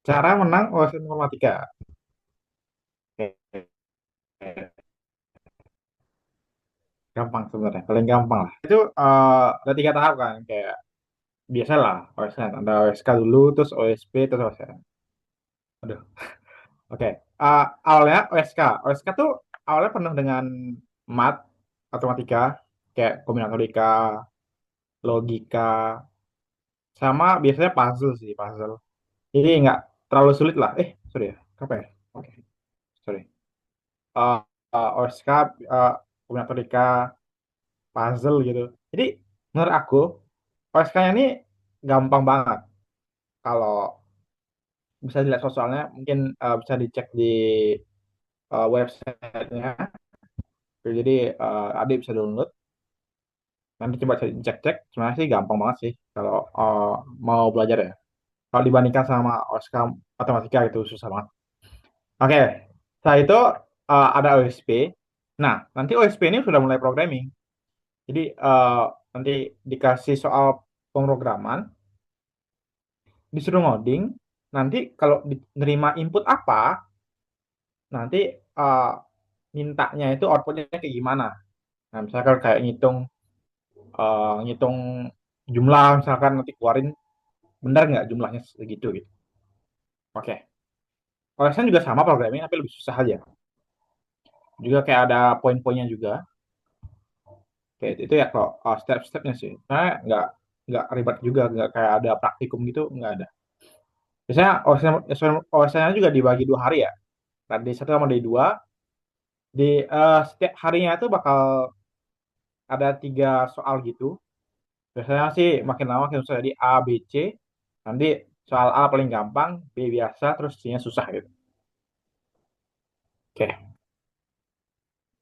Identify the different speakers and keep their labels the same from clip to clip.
Speaker 1: Cara menang OS Informatika. Oke, gampang sebenarnya, paling gampang lah. Itu ada tiga tahap kan, kayak biasa lah OS kan. Ada OSK dulu, terus OSP, terus OSN. Aduh, oke. Awalnya OSK. OSK tuh awalnya penuh dengan mat, matematika, kayak kombinatorika, logika, sama biasanya puzzle sih, puzzle. Jadi nggak terlalu sulit lah. Sorry ya, apa ya? Oke, sorry. Uh, OSK, kombinatorika, puzzle gitu. Jadi menurut aku OSK-nya ini gampang banget. Kalau bisa dilihat soalnya mungkin bisa dicek di websitenya. Jadi adik bisa download. Nanti coba cek-cek. Sebenarnya sih gampang banget sih kalau mau belajar ya. Kalau dibandingkan sama OSK matematika itu susah banget. Oke, setelah itu ada OSP. Nah, nanti OSP ini sudah mulai programming. Jadi nanti dikasih soal pemrograman, disuruh ngoding. Nanti kalau nerima input apa, nanti uh, mintanya itu outputnya kayak gimana. Nah, misalkan kayak ngitung jumlah, misalkan nanti keluarin benar nggak jumlahnya segitu gitu. Oke. OSN juga sama programming tapi lebih susah aja. Juga kayak ada poin-poinnya juga. Kayak itu ya kalau step-stepnya sih. Nah, nggak ribet juga, nggak kayak ada praktikum gitu, nggak ada. Biasanya OSN juga dibagi 2 hari ya. Nah, di satu sama di dua, di setiap harinya itu bakal ada 3 soal gitu. Biasanya sih makin lama makin susah. Jadi A, B, C. Nanti soal A paling gampang, B biasa, terus C-nya susah gitu. Oke.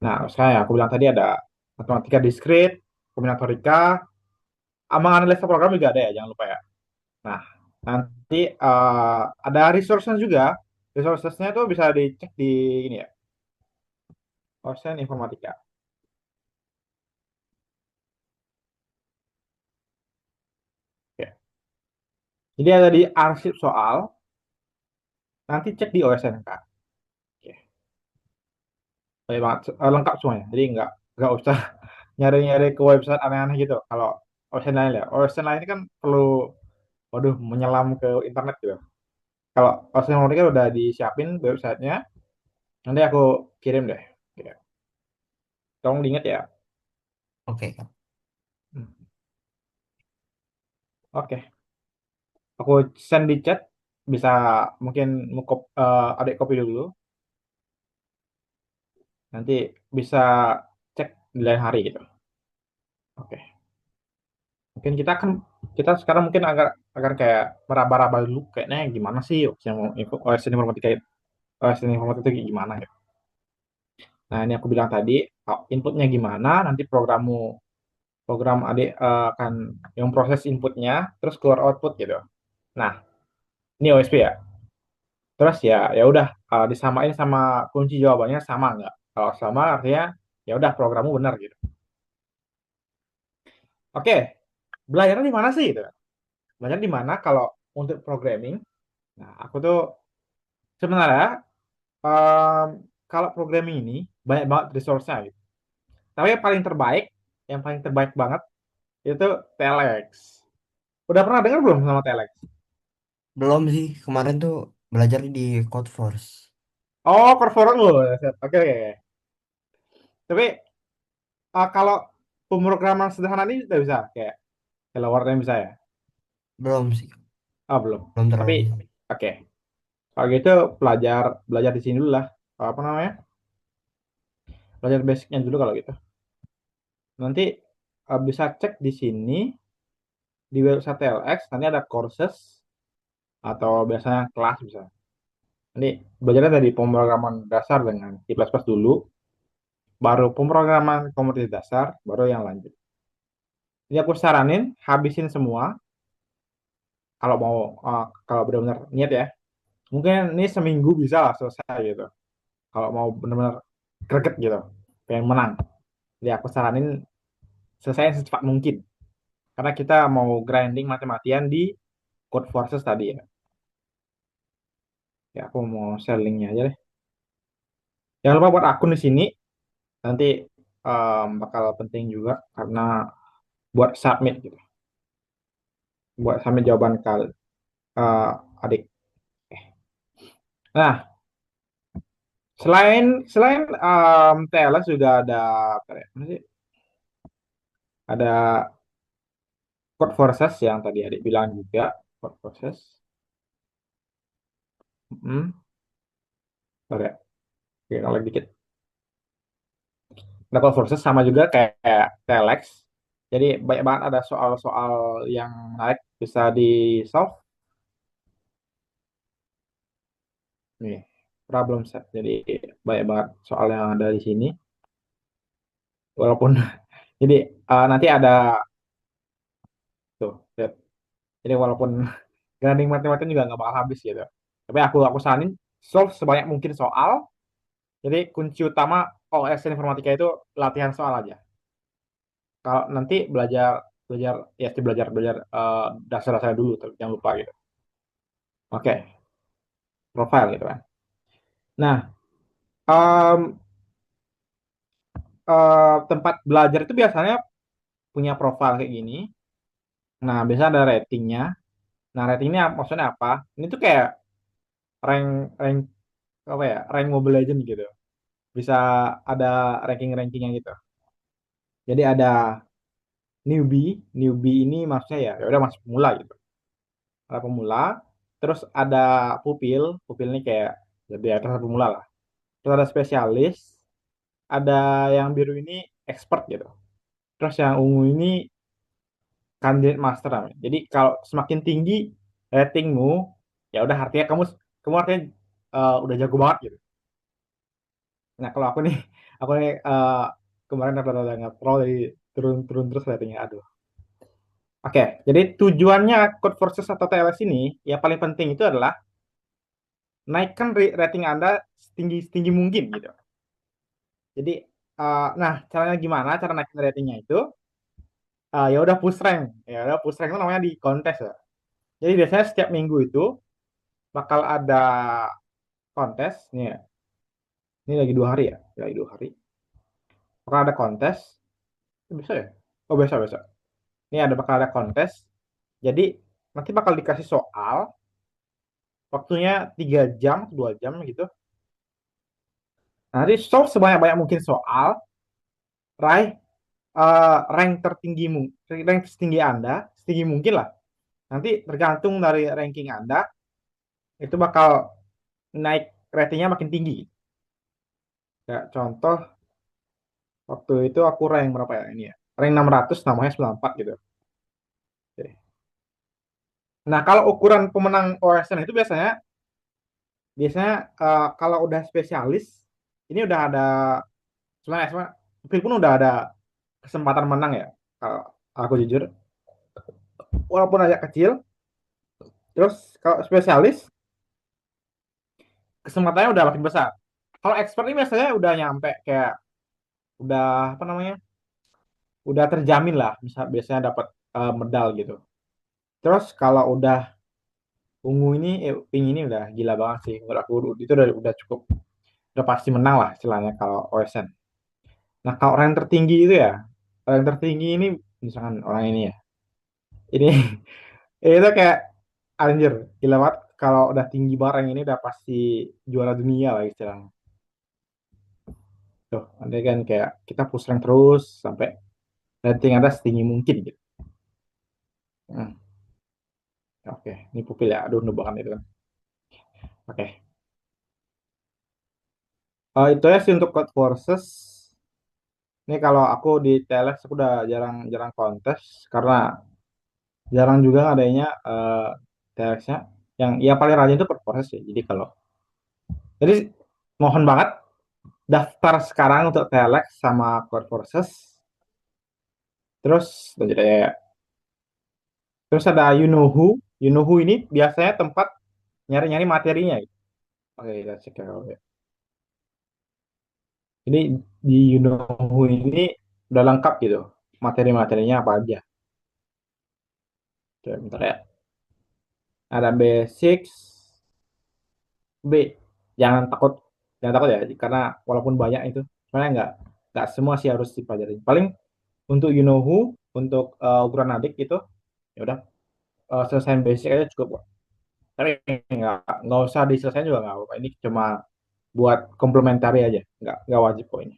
Speaker 1: Nah, sekarang ya, aku bilang tadi ada matematika diskrit, kombinatorika, menganalisa program juga ada ya, jangan lupa ya. Nah, nanti ada resource-nya juga. Resources-nya itu bisa dicek di ini ya, Ocean Informatika. Oke. Jadi ada di arsip soal, nanti cek di OSNK. Oke. Baik banget, lengkap semuanya. Jadi nggak usah nyari-nyari ke website aneh-aneh gitu. Kalau OSN lain ya, OSN lain ini kan perlu, waduh, menyelam ke internet gitu. Kalau OSN Informatika udah disiapin websitenya, nanti aku kirim deh. Oke. Tolong diingat ya.
Speaker 2: Oke, Kak.
Speaker 1: Hmm. Oke. Aku send di chat, bisa mungkin adik copy dulu, nanti bisa cek di lain hari gitu. Oke, mungkin kita sekarang mungkin agar kayak meraba-raba dulu kayaknya gimana sih yang mau OSN informatika OSN informatika itu gimana gitu. Nah, ini aku bilang tadi inputnya gimana, nanti program adik akan yang proses inputnya terus keluar output gitu. Nah, ini OSP ya. Terus ya udah disamain sama kunci jawabannya sama nggak? Kalau sama artinya ya udah programmu benar gitu. Oke, belajarnya di mana sih itu? Belajar di mana kalau untuk programming? Nah, aku tuh sebenarnya em, kalau programming ini banyak banget resource-nya gitu. Tapi yang paling terbaik banget itu Telex. Udah pernah dengar belum sama Telex?
Speaker 2: Belum sih, kemarin tuh belajar di Codeforce.
Speaker 1: Oh, Corvoron loh. Oke, oke, oke. Tapi kalau pemrograman sederhana ini udah bisa kayak Hello World bisa ya?
Speaker 2: Belum sih,
Speaker 1: Belum.
Speaker 2: belum
Speaker 1: Tapi
Speaker 2: terlalu.
Speaker 1: oke. Kalau gitu belajar belajar di sini dulu lah. Apa namanya? Belajar basicnya dulu kalau gitu. Nanti bisa cek di sini di website TLX. Nanti ada courses atau biasanya kelas bisa. Nanti belajarnya dari pemrograman dasar dengan C++ dulu, baru pemrograman komputer dasar, baru yang lanjut. Jadi aku saranin habisin semua kalau mau kalau benar-benar niat ya. Mungkin ini seminggu bisa lah selesai gitu. Kalau mau benar-benar greget gitu, pengen menang. Jadi aku saranin selesai secepat mungkin. Karena kita mau grinding mati-matian di code forces tadi ya. Ya aku mau share linknya aja deh. Jangan lupa buat akun di sini. Nanti bakal penting juga karena buat submit gitu. Buat submit jawaban eh, adik. Nah, selain selain TLS juga ada apa ya, apa sih? Ada code forces yang tadi adik bilang juga code forces. Hmm, Bentar ya. Oke, kalau dikit. Ada code forces sama juga kayak TLX. Jadi banyak banget ada soal-soal yang menarik bisa di solve nih problem set. Jadi banyak banget soal yang ada di sini. Walaupun jadi nanti ada tuh. Lihat. Jadi walaupun grinding mati-matian juga nggak bakal habis gitu. Tapi aku saranin solve sebanyak mungkin soal. Jadi kunci utama OSN informatika itu latihan soal aja. Kalau nanti belajar belajar ya sih belajar belajar dasar-dasar dulu, jangan lupa gitu. Oke, profile gitu kan. Nah, em, tempat belajar itu biasanya punya profile kayak gini. Nah, biasanya ada ratingnya. Nah, ratingnya maksudnya apa? Ini tuh kayak rank rank apa ya? Rank Mobile Legends gitu. Bisa ada ranking-rankingnya gitu. Jadi ada newbie ini maksudnya ya udah masuk pemula gitu. Ada pemula, terus ada pupil ini kayak jadi atas pemula lah. Terus ada spesialis, ada yang biru ini expert gitu. Terus yang ungu ini candidate master namanya. Jadi kalau semakin tinggi ratingmu, ya udah artinya kamu kamu artinya udah jago banget gitu. Nah kalau aku nih, aku nih kemarin rada-rada nggak pro dari turun-turun terus ratingnya. Aduh. Oke, jadi tujuannya Code Forces atau TLS ini yang paling penting itu adalah naikkan rating Anda setinggi mungkin gitu. Jadi, nah caranya gimana? Cara naikin ratingnya itu, ya udah push rank. Ya udah push rank itu namanya di kontes ya. Jadi biasanya setiap minggu itu bakal ada kontes. Nih, ya. Ini lagi 2 hari ya, lagi 2 hari. Bakal ada kontes. Bisa ya? Oh bisa bisa. Ini ada bakal ada kontes. Jadi nanti bakal dikasih soal. Waktunya 3 jam, 2 jam gitu. Nanti solve sebanyak-banyak mungkin soal, raih rank tertinggimu, rank setinggi Anda, setinggi mungkin lah. Nanti tergantung dari ranking Anda, itu bakal naik ratingnya makin tinggi. Ya, contoh, waktu itu aku rank berapa ya ini ya? Rank 600, namanya 94 gitu. Oke. Nah, kalau ukuran pemenang OSN itu biasanya, biasanya kalau udah spesialis, ini udah ada, sebenarnya pun udah ada kesempatan menang ya. Kalau aku jujur, walaupun agak kecil, terus kalau spesialis, kesempatannya udah makin besar. Kalau expert ini biasanya udah nyampe kayak udah apa namanya? Udah terjamin lah, bisa biasanya dapat medal gitu. Terus kalau udah ungu ini, pink ini udah gila banget sih. Menurut aku itu udah cukup, udah pasti menang lah istilahnya kalau OSN. Nah kalau orang yang tertinggi itu ya, orang yang tertinggi ini misalkan orang ini ya, ini itu kayak anjir gila banget. Kalau udah tinggi barang ini udah pasti juara dunia lah istilahnya. Tuh, nanti kan kayak kita push rank terus sampai rating ada setinggi mungkin gitu. Hmm, oke, ini pupil ya. Aduh, nubakan itu kan. Oke. Itu ya sih untuk Code Forces. Ini kalau aku di TLX aku udah jarang-jarang kontes karena jarang juga adanya TLX-nya. Yang paling rajin itu Code Forces ya. Jadi mohon banget daftar sekarang untuk TLX sama Code Forces. Terus lanjut ya. Terus ada You Know Who. You Know Who ini biasanya tempat nyari-nyari materinya. Gitu. Oke, kita cek ya. Jadi di You Know Who ini udah lengkap gitu. Materi-materinya apa aja. Oke, bentar ya. Ada basics, B, jangan takut, jangan takut ya, karena walaupun banyak itu, sebenarnya nggak semua sih harus dipelajari. Paling untuk you know who, untuk ukuran adik itu, ya udah selesaiin basic aja cukup kok. Tapi nggak usah diselesain juga nggak apa-apa. Ini cuma buat komplementari aja, nggak wajib kok ini.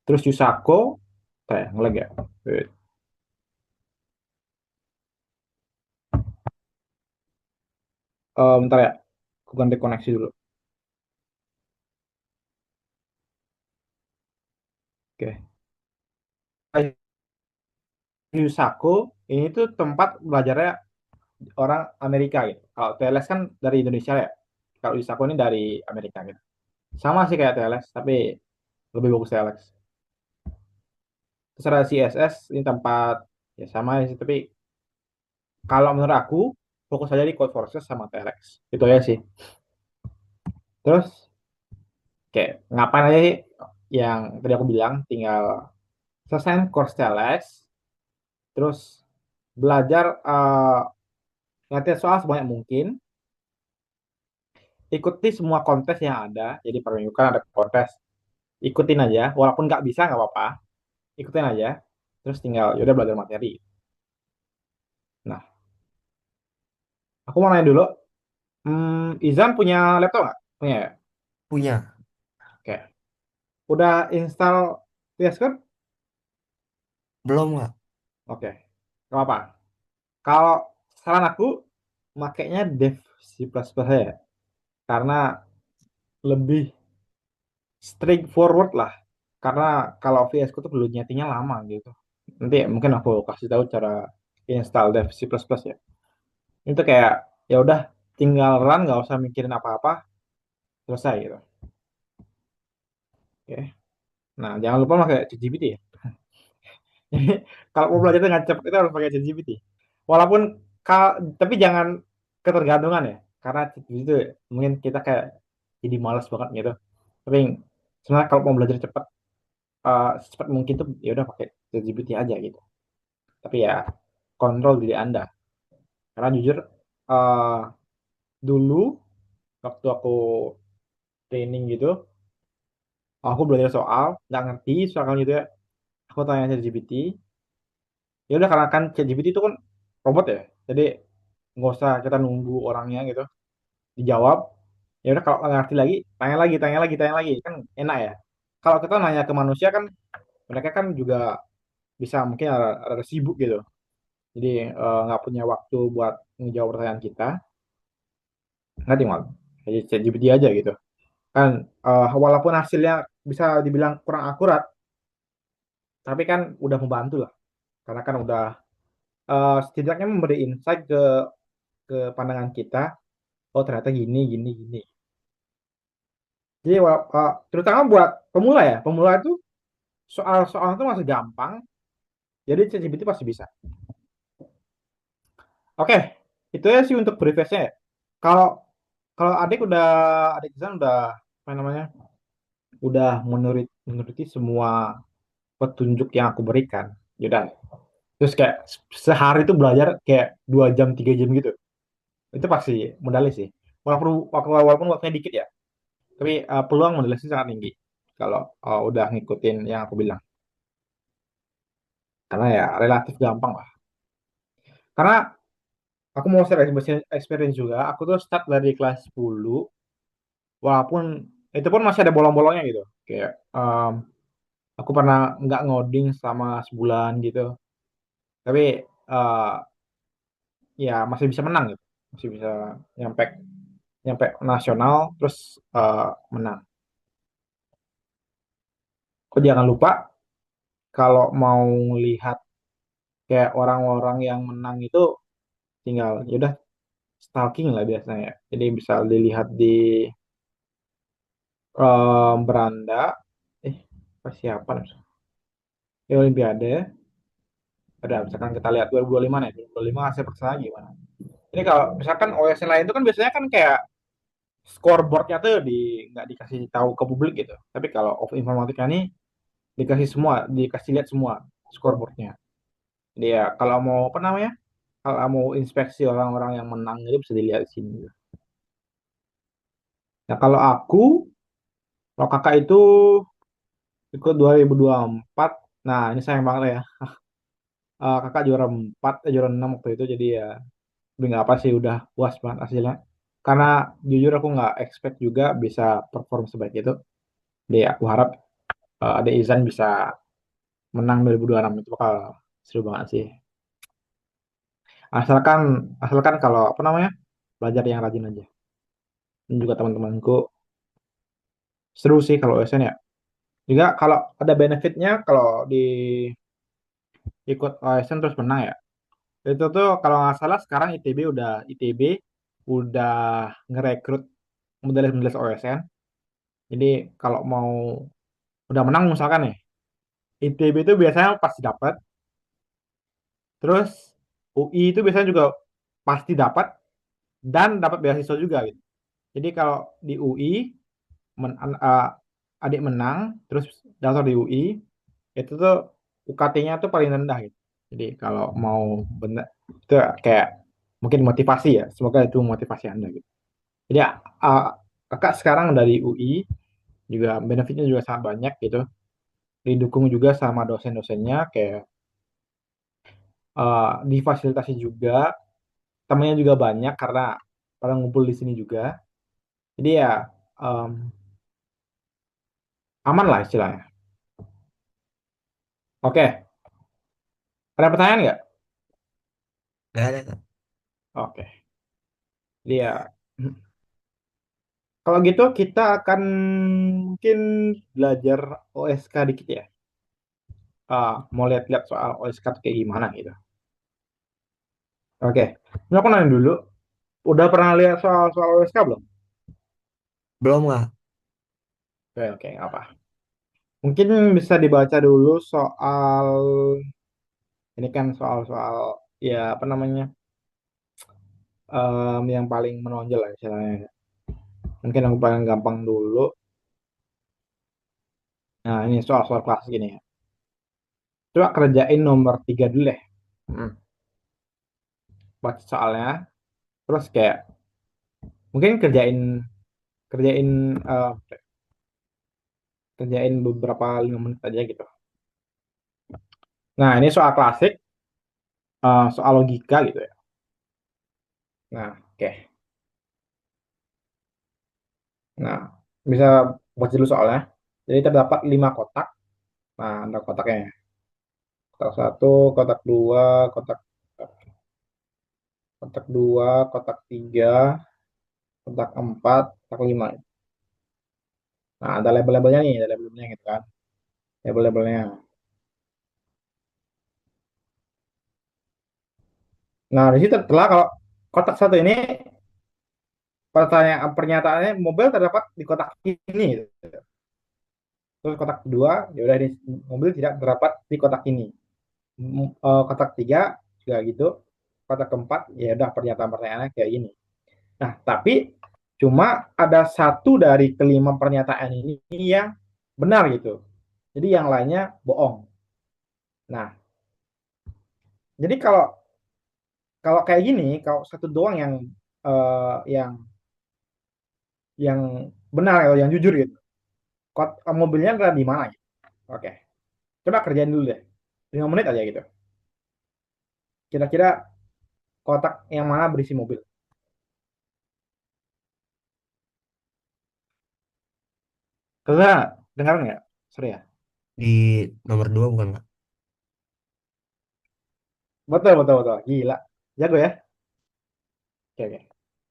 Speaker 1: Terus Yusako, saya ngelag ya. Bentar ya, aku ganti koneksi dulu. Oke. Yusako ini tuh tempat belajarnya orang Amerika gitu. Kalau TLS kan dari Indonesia ya. Kalau Yusako ini dari Amerika gitu. Sama sih kayak TLS, tapi lebih bagus TLS. Terus ada CSS, ini tempat ya sama sih, tapi kalau menurut aku fokus aja di Code Forces sama TLX. Itu aja sih. Terus kayak ngapain aja sih yang tadi aku bilang, tinggal selesaiin course TLX, terus belajar latihan soal sebanyak mungkin, ikuti semua kontes yang ada. Jadi per minggu kan ada kontes, ikutin aja, walaupun nggak bisa nggak apa-apa, ikutin aja. Terus tinggal yaudah belajar materi. Nah, aku mau nanya dulu, Izan punya laptop nggak? Punya ya?
Speaker 2: Punya.
Speaker 1: Oke. Udah install VS Code?
Speaker 2: Belum nggak?
Speaker 1: Oke. Gak apa-apa. Kalau saran aku, makainya Dev C++ ya. Karena lebih straightforward lah. Karena kalau VS Code tuh perlu nyetingnya lama gitu. Nanti mungkin aku kasih tahu cara install Dev C++ ya. Itu kayak ya udah tinggal run, nggak usah mikirin apa-apa, selesai gitu. Oke. Nah, jangan lupa pakai ChatGPT ya. Jadi kalau mau belajar dengan cepat itu harus pakai ChatGPT. Walaupun tapi jangan ketergantungan ya. Karena ChatGPT itu mungkin kita kayak jadi malas banget gitu. Tapi sebenarnya kalau mau belajar cepat, secepat mungkin tuh ya udah pakai ChatGPT aja gitu. Tapi ya kontrol diri Anda. Karena jujur eh, dulu waktu aku training gitu, aku belajar soal nggak ngerti soal gitu ya. Aku tanya ChatGPT, ya udah karena kan ChatGPT itu kan robot ya, jadi nggak usah kita nunggu orangnya gitu dijawab. Ya udah kalau nggak ngerti lagi, tanya lagi, tanya lagi, tanya lagi, kan enak ya. Kalau kita nanya ke manusia kan, mereka kan juga bisa mungkin ada sibuk gitu, jadi nggak punya waktu buat menjawab pertanyaan kita. Nggak tinggal jadi ChatGPT aja gitu kan. Walaupun hasilnya bisa dibilang kurang akurat, tapi kan udah membantu lah, karena kan udah setidaknya memberi insight ke pandangan kita. Oh ternyata gini gini gini. Jadi terutama buat pemula ya, pemula itu soal-soal itu masih gampang, jadi ChatGPT pasti bisa. Oke, itu ya sih untuk briefnya ya. Kalau kalau adik Zan udah apa namanya, udah menuruti semua petunjuk yang aku berikan. Yaudah, terus kayak sehari itu belajar kayak 2 jam 3 jam gitu. Itu pasti modalis sih. Walaupun waktunya dikit ya, tapi peluang modelisnya sangat tinggi kalau udah ngikutin yang aku bilang. Karena ya relatif gampang lah. Karena aku mau share experience juga. Aku tuh start dari kelas 10, walaupun itu pun masih ada bolong-bolongnya gitu. Kayak aku pernah nggak ngoding selama sebulan gitu. Tapi eh, ya masih bisa menang gitu. Masih bisa nyampe nyampe nasional, terus menang. Kok jangan lupa kalau mau lihat kayak orang-orang yang menang itu, tinggal yaudah stalking lah biasanya. Jadi bisa dilihat di beranda, persiapan di Olimpiade. Ada misalkan kita lihat 2025 nih, 2025 hasil persaingan gimana. Ini kalau misalkan OS lain itu kan biasanya kan kayak scoreboardnya tuh nggak dikasih tahu ke publik gitu. Tapi kalau of informatika ini dikasih semua, dikasih lihat semua scoreboardnya. Jadi ya kalau mau apa namanya, kalau mau inspeksi orang-orang yang menang itu bisa dilihat di sini. Nah, kalau kakak itu ikut 2024. Nah, ini sayang banget ya. Kakak juara 4, juara 6 waktu itu. Jadi ya, udah nggak apa sih, udah puas banget hasilnya. Karena jujur aku nggak expect juga bisa perform sebaik itu. Jadi aku harap Ade Izan bisa menang 2026 itu bakal seru banget sih. Asalkan asalkan kalau apa namanya belajar yang rajin aja. Dan juga teman-temanku seru sih kalau OSN ya. Juga kalau ada benefitnya kalau di ikut OSN terus menang ya. Itu tuh kalau nggak salah sekarang ITB udah ngerekrut modelis-modelis OSN. Jadi kalau mau udah menang misalkan nih, ITB itu biasanya pasti dapat. Terus UI itu biasanya juga pasti dapat dan dapat beasiswa juga gitu. Jadi kalau di UI adik menang terus daftar di UI itu tuh UKT-nya tuh paling rendah gitu. Jadi kalau mau bener itu kayak mungkin motivasi ya. Semoga itu motivasi Anda gitu. Jadi uh, kakak sekarang dari UI juga benefitnya juga sangat banyak gitu. Didukung juga sama dosen-dosennya kayak difasilitasi juga, temennya juga banyak karena pada ngumpul di sini juga. Jadi ya um, aman lah istilahnya. Oke, ada pertanyaan nggak?
Speaker 2: Gak ada Kak.
Speaker 1: Oke, dia kalau gitu kita akan mungkin belajar OSK dikit ya. Mau lihat-lihat soal OSK tuh kayak gimana gitu. Oke, ini aku nanya dulu. Udah pernah lihat soal OSK belum?
Speaker 2: Belum Kak.
Speaker 1: Oke, oke, nggak apa. Mungkin bisa dibaca dulu soal ini kan soal-soal ya apa namanya yang paling menonjol lah istilahnya. Mungkin yang paling gampang dulu. Nah, ini soal-soal klasik ini ya. Coba kerjain nomor 3 dulu deh. Hmm, Baca soalnya. Terus kayak mungkin kerjain eh, kerjain beberapa 5 menit aja gitu. Nah, ini soal klasik, soal logika gitu ya. Nah, oke. Nah, bisa baca dulu soalnya. Jadi terdapat 5 kotak. Nah, ada kotaknya. Kotak satu, kotak dua, kotak kotak dua, kotak tiga, kotak empat, kotak lima. Nah, ada label-labelnya nih, ada label-labelnya gitu kan. Label-labelnya. Nah, di situ telah kalau kotak satu ini pertanyaan pernyataannya mobil terdapat di kotak ini gitu. Terus kotak kedua, ya udah mobil tidak terdapat di kotak ini. Kotak tiga juga gitu. Kotak keempat, ya udah pernyataan pernyataannya kayak gini. Nah, tapi cuma ada satu dari kelima pernyataan ini yang benar gitu. Jadi yang lainnya bohong. Nah, jadi kalau kalau kayak gini, kalau satu doang eh, yang yang benar atau yang jujur gitu. Mobilnya ada di mana gitu. Oke. Coba kerjain dulu deh. 5 menit aja gitu. Kira-kira kotak yang mana berisi mobil. Kalian dengar nggak? Sorry ya.
Speaker 2: Di nomor 2 bukan Kak?
Speaker 1: Betul, betul, betul. Gila. Jago ya. Oke, oke.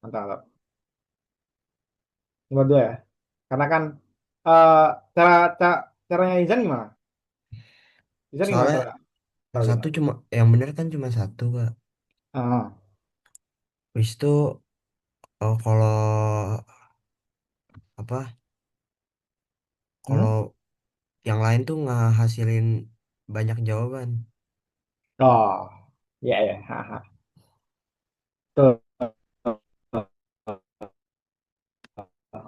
Speaker 1: Mantap, mantap. Nomor dua ya. Karena kan eh cara, cara caranya Izan gimana? Izan gimana
Speaker 2: Soalnya
Speaker 1: cara
Speaker 2: yang
Speaker 1: tahu
Speaker 2: satu
Speaker 1: gimana?
Speaker 2: cuma, yang bener kan cuma satu Kak.
Speaker 1: Ah,
Speaker 2: Habis itu kalau apa?
Speaker 1: hmm?
Speaker 2: Kalau yang lain tuh ngehasilin banyak jawaban.
Speaker 1: Oh, ya ya. Haha. Tuh.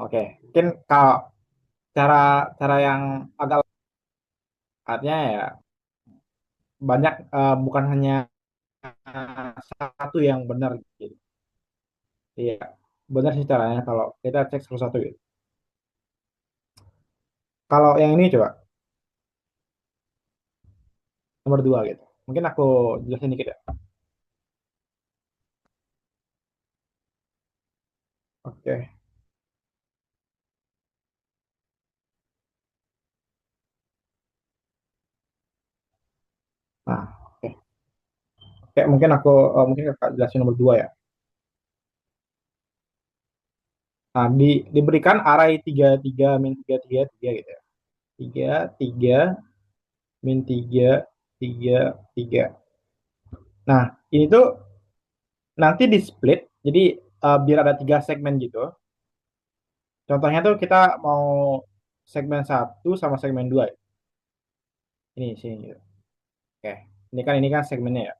Speaker 1: Oke. Mungkin kalau cara cara yang agak artinya ya banyak bukan hanya satu yang benar gitu. Iya, benar sih caranya kalau kita cek satu-satu gitu. Kalau yang ini coba, nomor 2 gitu. Mungkin aku jelasin dikit ya. Oke. Nah, oke. Oke, mungkin mungkin kakak jelasin nomor 2 ya. Nah, diberikan array 3 3 min 3 3 3 gitu ya. 3 3 min 3 3 3. Nah, ini tuh nanti di split, jadi biar ada 3 segmen gitu. Contohnya tuh kita mau segmen 1 sama segmen 2 ya. Ini sini gitu. Oke, ini kan segmennya ya.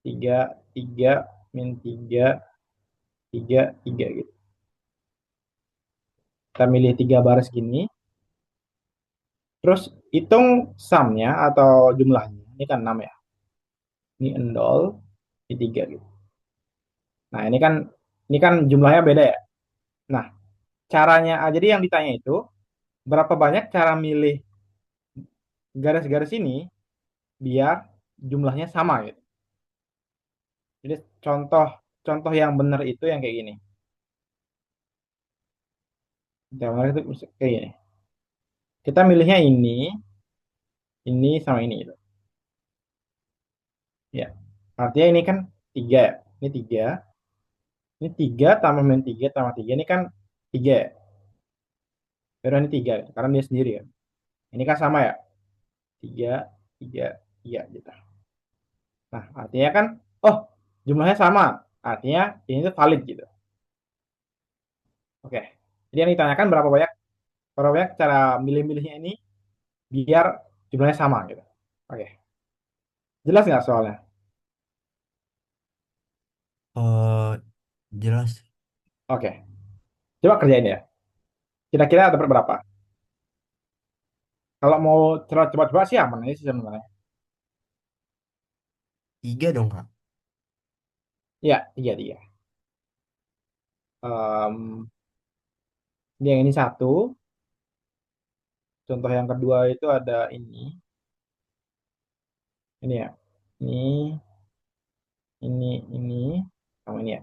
Speaker 1: 3 3 min 3 3 3 gitu. Kita milih 3 baris gini, terus hitung sumnya atau jumlahnya. Ini kan 6 ya. Ini endol, ini 3 gitu. Nah, ini kan jumlahnya beda ya. Nah, caranya jadi yang ditanya itu berapa banyak cara milih garis-garis ini biar jumlahnya sama gitu. Jadi contoh contoh yang benar itu yang kayak gini. Yang benar itu kayak gini. Kita milihnya ini sama ini gitu. Ya. Artinya ini kan 3 ya. Ini 3. Ini 3 tambah min 3 tambah 3 ini kan 3 ya. Baru ini 3 gitu. Karena dia sendiri kan. Ini kan sama ya. 3 3 3 gitu. Nah, artinya kan oh, jumlahnya sama. Artinya ini tuh valid gitu. Oke. Jadi yang ditanyakan berapa banyak cara milih-milihnya ini biar jumlahnya sama gitu. Oke. Jelas nggak soalnya?
Speaker 2: Oh, jelas.
Speaker 1: Oke. Coba kerjain ya. Kira-kira dapat berapa? Kalau mau coba-coba sih aman aja sih sebenarnya.
Speaker 2: 3 dong, Kak.
Speaker 1: Iya, 3 3. Em, ini yang ini satu. Contoh yang kedua itu ada ini. Ini ya. Ini, sama ini ya.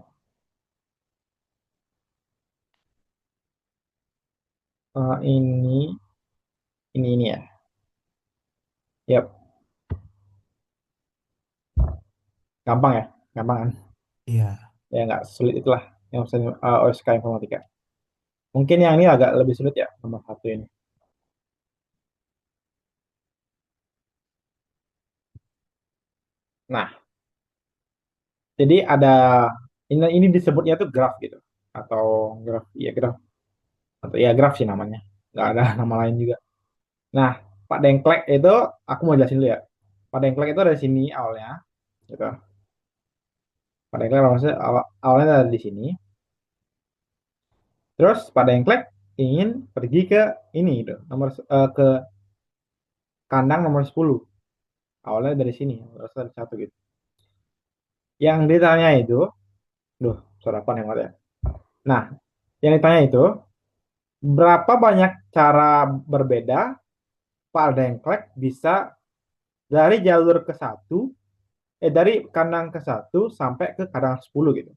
Speaker 1: Ini ya. Yap, gampang ya. Gampang kan?
Speaker 2: Iya.
Speaker 1: Ya nggak sulit itulah yang misalnya OSK informatika. Mungkin yang ini agak lebih sulit ya, nomor satu ini. Nah, jadi ini disebutnya tuh graf gitu, atau graf, ya graf, atau ya graf sih namanya. Nggak ada nama lain juga. Nah, Pak Dengklek itu aku mau jelasin dulu ya. Pak Dengklek itu dari sini awalnya, gitu. Pak Dengklek maksudnya awalnya ada di sini. Terus Pak Dengklek ingin pergi ke ini gitu, ke kandang nomor 10. Awalnya dari sini, terus ada satu gitu. Yang ditanya itu, duh, suara apa yang ya. Nah, yang ditanya itu berapa banyak cara berbeda Pak Dengklek bisa dari jalur ke satu, dari kandang ke satu sampai ke kandang 10 gitu,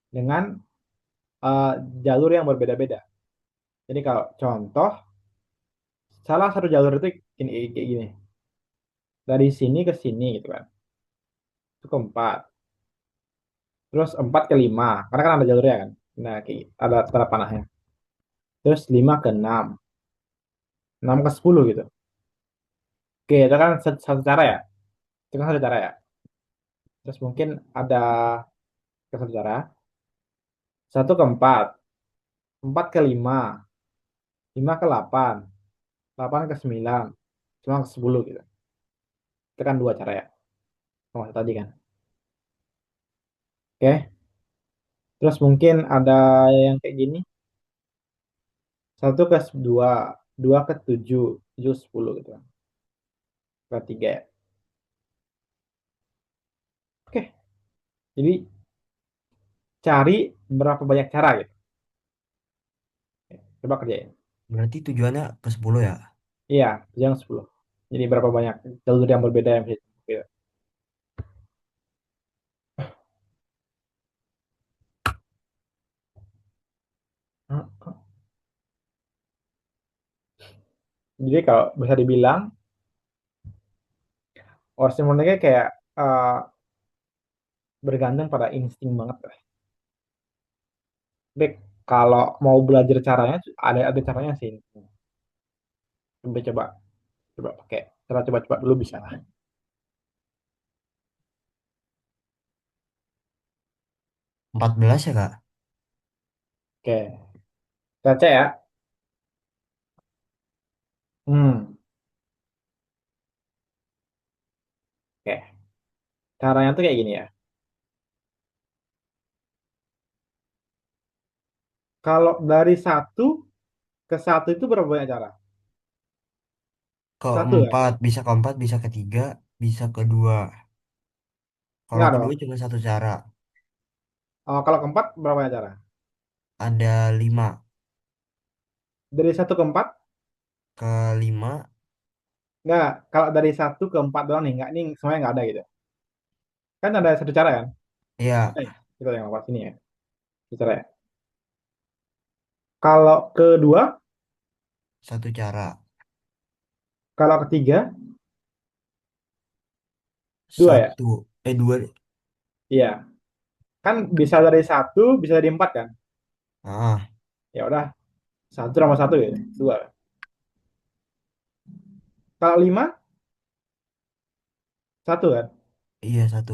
Speaker 1: dengan eh, jalur yang berbeda-beda. Jadi kalau contoh, salah satu jalur itu kayak gini, dari sini ke sini gitu kan, itu ke 4, terus 4 ke 5, karena kan ada jalurnya kan, nah ada tanda panahnya, terus 5 ke 6, 6 ke 10 gitu. Oke, itu kan satu cara ya, itu kan satu cara ya. Terus mungkin ada ke satu cara, 1 ke 4, 4 ke 5, 5 ke 8, 8 ke 9, 9 ke 10 gitu. Itu kan dua cara ya, sama tadi kan. Oke, terus mungkin ada yang kayak gini, 1 ke 2, 2 ke 7, 7 ke 10 gitu kan. Ke 3 ya. Oke, jadi cari berapa banyak cara gitu. Oke, coba kerjain.
Speaker 2: Berarti tujuannya ke 10 ya?
Speaker 1: Iya, jam 10. Jadi berapa banyak jalur yang berbeda yang bisa ditempuh, gitu. Jadi kalau bisa dibilang, Orsimonnya kayak eh, bergantung pada insting banget lah. Tapi kalau mau belajar caranya, ada caranya sih. Coba coba coba pakai cara coba-coba dulu bisa lah.
Speaker 2: 14 ya, Kak?
Speaker 1: Oke, kita cek ya. Oke, caranya tuh kayak gini ya. Kalau dari satu ke satu itu berapa banyak cara? Satu ya?
Speaker 2: Keempat, bisa keempat, bisa ketiga, bisa kedua. Kalau
Speaker 1: Enggak
Speaker 2: kedua
Speaker 1: dong.
Speaker 2: cuma satu cara.
Speaker 1: Oh, kalau keempat berapa banyak cara?
Speaker 2: Ada 5.
Speaker 1: Dari satu ke empat?
Speaker 2: Kelima,
Speaker 1: Enggak. Kalau dari satu ke empat doang nih, enggak nih semuanya enggak ada gitu. Kan ada satu cara kan?
Speaker 2: ya
Speaker 1: Kita yang lewat sini ya. Satu cara ya. Kalau kedua,
Speaker 2: satu cara.
Speaker 1: kalau ketiga, dua ya?
Speaker 2: Satu, dua.
Speaker 1: Iya. Kan bisa dari satu, bisa dari empat kan?
Speaker 2: Ah,
Speaker 1: Ya udah, satu sama satu ya. Dua. Kalau lima, satu kan?
Speaker 2: iya satu.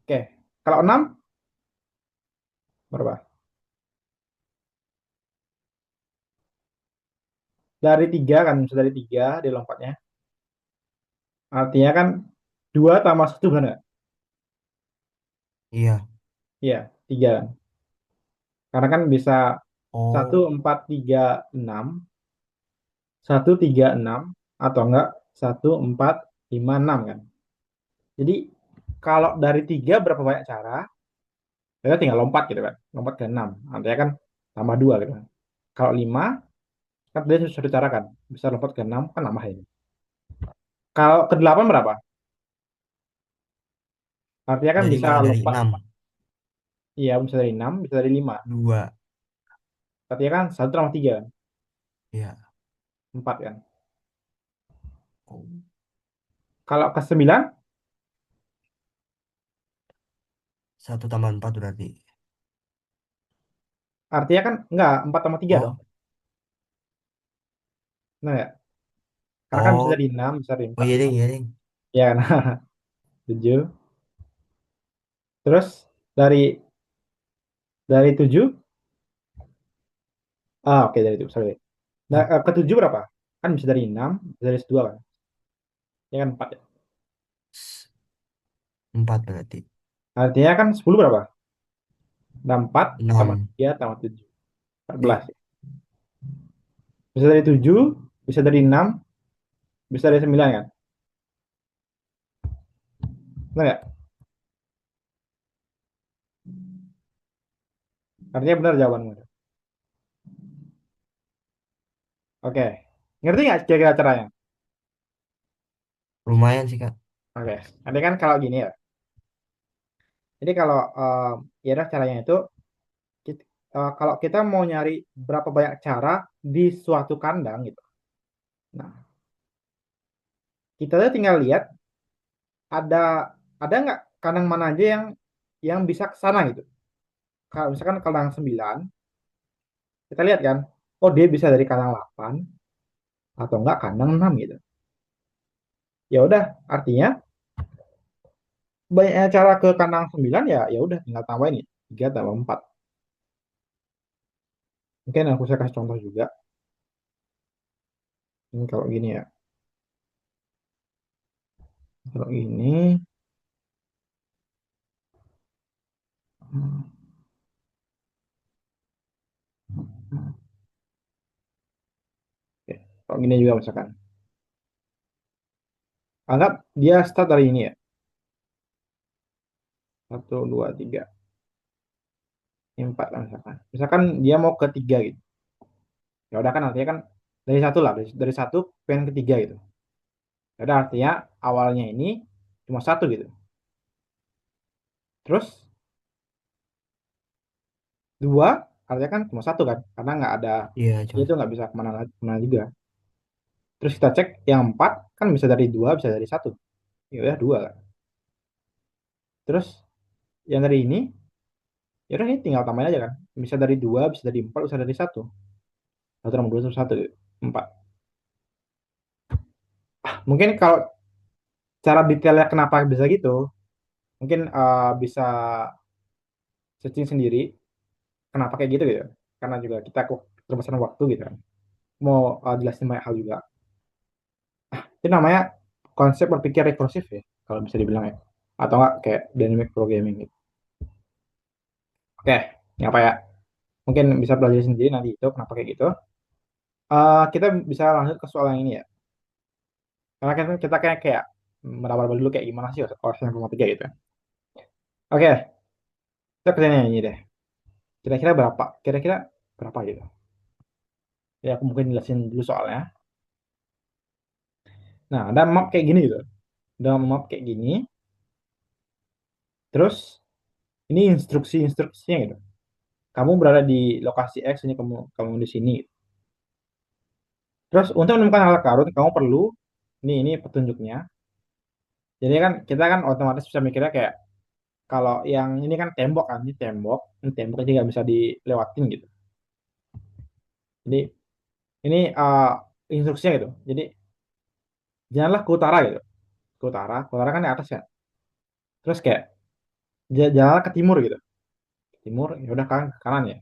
Speaker 1: Oke. Kalau enam, berapa? Dari tiga kan, bisa dari tiga di lompatnya. Artinya kan dua tambah satu kan nggak?
Speaker 2: Iya.
Speaker 1: Iya, tiga kan. Karena kan bisa satu,
Speaker 2: Oh,
Speaker 1: empat, tiga, enam, satu, tiga, enam, atau enggak satu, empat, lima, enam kan. Jadi kalau dari tiga berapa banyak cara, kita tinggal lompat gitu kan. Lompat ke enam. Artinya kan tambah dua gitu kan. Kalau lima, kan tadi sudah cara kan. Bisa lompat ke enam, kan nambah ini. Kalau ke delapan berapa? Artinya kan
Speaker 2: dari
Speaker 1: bisa
Speaker 2: mana? Dari
Speaker 1: lompat,
Speaker 2: 6.
Speaker 1: iya bisa dari enam, bisa dari lima.
Speaker 2: Dua.
Speaker 1: Artinya kan satu tambah tiga,
Speaker 2: Ya.
Speaker 1: empat kan.
Speaker 2: Oh,
Speaker 1: Kalau ke sembilan,
Speaker 2: satu tambah 4 berarti.
Speaker 1: artinya kan enggak, empat tambah tiga dong.
Speaker 2: Oh,
Speaker 1: Nah ya, karena kan bisa
Speaker 2: oh,
Speaker 1: dari enam, bisa dari
Speaker 2: oh
Speaker 1: empat.
Speaker 2: iya ding, iya ding.
Speaker 1: Ya kan, tujuh. Terus dari tujuh, oke dari tujuh, sorry. Nah,
Speaker 2: Hmm,
Speaker 1: ke tujuh berapa? Kan bisa dari enam, bisa dari dua kan? Ya kan empat ya.
Speaker 2: 4 berarti.
Speaker 1: Artinya kan 10 berapa? Nah, 4 tambah
Speaker 2: 6.
Speaker 1: 3 tambah 7. 14
Speaker 2: Eh,
Speaker 1: ya. Bisa dari 7, bisa dari 6, bisa dari 9 kan? Benar ya? Artinya benar jawabanmu. Oke. Ngerti nggak kira-kira caranya?
Speaker 2: lumayan sih, Kak.
Speaker 1: Oke. Nanti kan kalau gini ya. Jadi kalau ya udah caranya itu kalau kita mau nyari berapa banyak cara di suatu kandang gitu. Nah, kita tuh tinggal lihat ada ada nggak kandang mana aja yang bisa ke sana gitu. Kalau misalkan kandang 9, kita lihat kan, oh dia bisa dari kandang 8 atau enggak kandang 6 gitu. Ya udah, artinya banyak cara ke kandang 9 ya ya udah tinggal tambahin nih 3 tambah 4. Mungkin aku saya kasih contoh juga. Ini kalau gini ya. Kalau ini hmm, oke. Kalau gini juga misalkan. Anggap dia start dari ini ya. Satu, dua, tiga, empat lah misalkan. Misalkan dia mau ke tiga gitu. Ya udah kan artinya kan dari satu lah, dari satu pengen ketiga gitu. Ya udah artinya awalnya ini cuma satu gitu. Terus dua artinya kan cuma satu kan, karena nggak ada
Speaker 2: Iya,
Speaker 1: dia
Speaker 2: cuma
Speaker 1: itu nggak bisa kemana lagi kemana juga. Terus kita cek yang empat kan bisa dari dua bisa dari satu. Ya udah dua kan. Terus yang dari ini ya udah ini tinggal tambahin aja kan. Bisa dari dua, bisa dari empat, bisa dari satu. Satu tambah dua sama satu gitu. Empat. Mungkin kalau cara detailnya kenapa bisa gitu, mungkin bisa searching sendiri kenapa kayak gitu gitu. Karena juga kita kok keterbatasan waktu gitu kan. Mau jelasin banyak hal juga. Itu namanya konsep berpikir rekursif ya, kalau bisa dibilang ya. Atau enggak kayak dynamic programming gitu. Oke, ini apa ya? Mungkin bisa belajar sendiri nanti itu kenapa kayak gitu. Kita bisa lanjut ke soal yang ini ya. Karena kan kita kayak meraba dulu kayak gimana sih OS informatika gitu. Oke, kita kerjanya ini deh. Kira-kira berapa? Kira-kira berapa gitu? Ya aku mungkin jelasin dulu soalnya. Nah, ada map kayak gini gitu. Ada map kayak gini. Terus ini instruksi-instruksinya gitu. Kamu berada di lokasi X, ini kamu kamu di sini. Terus untuk menemukan harta karun, kamu perlu ini petunjuknya. Jadi kan kita kan otomatis bisa mikirnya kayak kalau yang ini kan tembok kan, ini tembok jadi nggak bisa dilewatin gitu. Jadi ini instruksinya gitu. Jadi janganlah ke utara gitu, ke utara kan di atas ya. Terus kayak jalanlah ke timur gitu, ke timur ya udah kan ke kanan ya.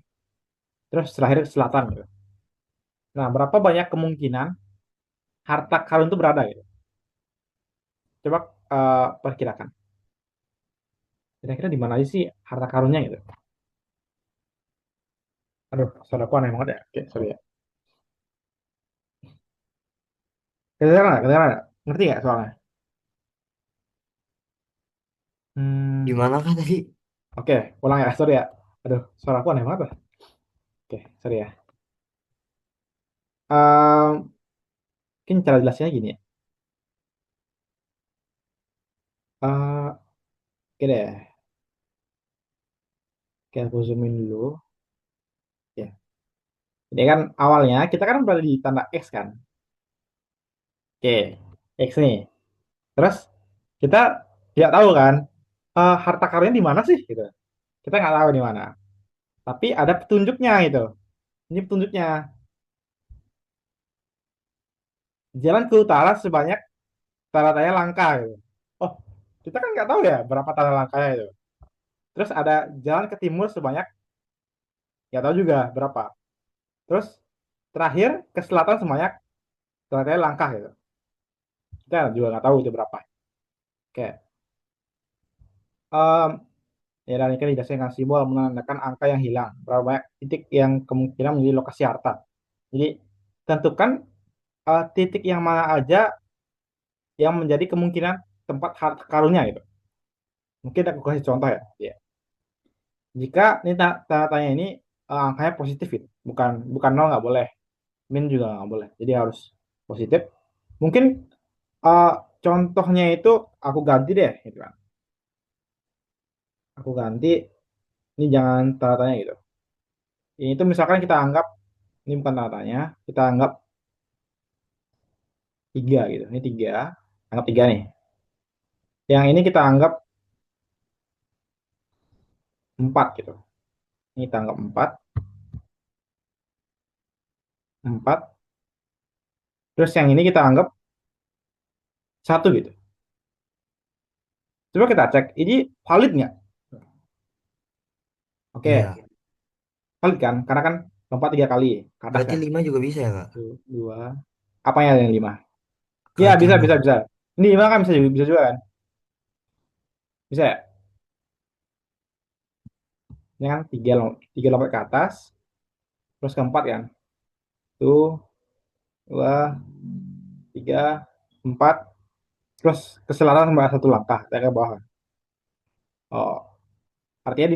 Speaker 1: Terus terakhir ke selatan gitu. Nah, berapa banyak kemungkinan harta karun itu berada gitu? Coba perkirakan. Kira-kira di mana aja sih harta karunnya gitu? Aduh, saudaraku aneh banget ya. Oke, sorry ya. Kedengeran nggak? Kedengeran nggak? Ngerti nggak soalnya? Hmm,
Speaker 2: gimana kah tadi?
Speaker 1: oke, ulang ya. Sorry ya. Aduh, suaraku aneh banget lah. Oke, sorry ya. Mungkin cara jelasnya gini ya. Oke deh. Oke, aku zoomin dulu. Ya. Jadi kan awalnya kita kan berada di tanda X kan. Oke, X nih. Terus kita tidak tahu kan harta karunnya di mana sih gitu. Kita nggak tahu di mana. Tapi ada petunjuknya gitu. Ini petunjuknya. Jalan ke utara sebanyak tanda-tanya langkah gitu. Oh, kita kan nggak tahu ya berapa tanda langkahnya itu. Terus ada jalan ke timur sebanyak nggak tahu juga berapa. Terus terakhir ke selatan sebanyak tanda-tanya langkah gitu. Kita juga nggak tahu itu berapa. Oke. Em, ya dan ini kan didasari dengan simbol menandakan angka yang hilang. Berapa banyak titik yang kemungkinan menjadi lokasi harta. Jadi tentukan titik yang mana aja yang menjadi kemungkinan tempat harta karunnya gitu. Mungkin aku kasih contoh ya. Ya. Jika ini tanda tanya ini angkanya positif gitu, bukan bukan nol nggak boleh, min juga nggak boleh. Jadi harus positif. Mungkin eh, contohnya itu aku ganti deh, gitu kan. Aku ganti, ini jangan tanda tanya gitu. Ini itu misalkan kita anggap ini bukan tanda tanya, kita anggap tiga gitu. Ini tiga, anggap tiga nih. Yang ini kita anggap empat gitu. Ini kita anggap empat, empat. Terus yang ini kita anggap satu gitu. Coba kita cek, ini valid nggak? Oke,
Speaker 2: Iya,
Speaker 1: valid kan? Karena kan lompat tiga kali ke atas
Speaker 2: berarti
Speaker 1: kan.
Speaker 2: 5 juga bisa ya, Kak?
Speaker 1: Satu, dua. Apanya yang lima? Iya,
Speaker 2: Kaki
Speaker 1: bisa, bisa,
Speaker 2: 5.
Speaker 1: bisa. Ini lima kan bisa juga kan? Bisa ya? Ini kan tiga lompat ke atas, terus keempat kan? Tuh, dua, tiga, empat, terus ke selatan tambah satu langkah, saya ke bawah. Oh, artinya